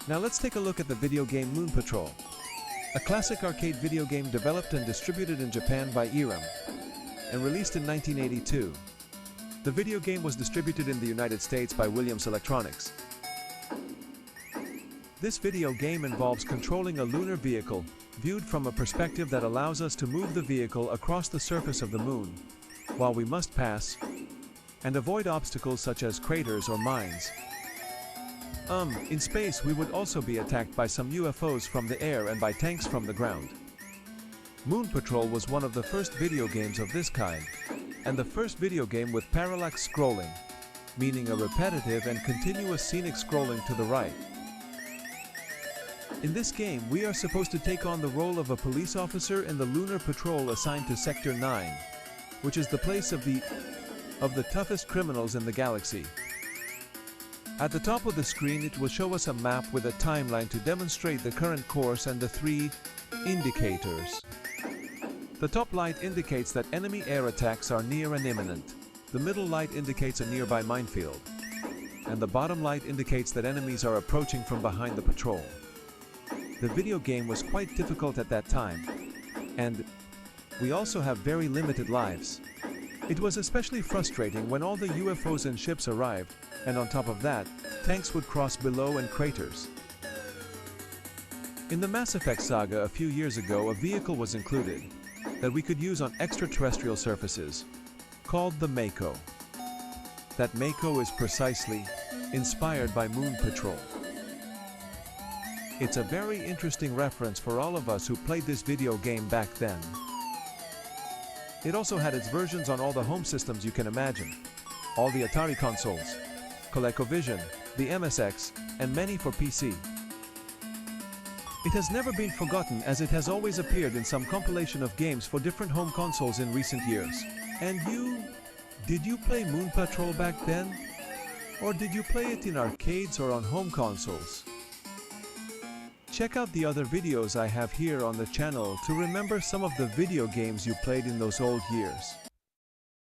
Now let's take a look at the video game Moon Patrol, a classic arcade video game developed and distributed in Japan by Irem, and released in 1982. The video game was distributed in the United States by Williams Electronics. This video game involves controlling a lunar vehicle, viewed from a perspective that allows us to move the vehicle across the surface of the moon, while we must pass and avoid obstacles such as craters or mines. In space we would also be attacked by some UFOs from the air and by tanks from the ground. Moon Patrol was one of the first video games of this kind, and the first video game with parallax scrolling, meaning a repetitive and continuous scenic scrolling to the right. In this game, we are supposed to take on the role of a police officer in the lunar patrol assigned to Sector 9, which is the place of the toughest criminals in the galaxy. At the top of the screen, it will show us a map with a timeline to demonstrate the current course and the 3 indicators. The top light indicates that enemy air attacks are near and imminent. The middle light indicates a nearby minefield. And the bottom light indicates that enemies are approaching from behind the patrol. The video game was quite difficult at that time, and we also have very limited lives. It was especially frustrating when all the UFOs and ships arrived, and on top of that, tanks would cross below and craters. In the Mass Effect saga a few years ago, a vehicle was included that we could use on extraterrestrial surfaces, called the Mako. That Mako is precisely inspired by Moon Patrol. It's a very interesting reference for all of us who played this video game back then. It also had its versions on all the home systems you can imagine, all the Atari consoles, ColecoVision, the MSX, and many for PC. It has never been forgotten as it has always appeared in some compilation of games for different home consoles in recent years. And did you play Moon Patrol back then? Or did you play it in arcades or on home consoles? Check out the other videos I have here on the channel to remember some of the video games you played in those old years.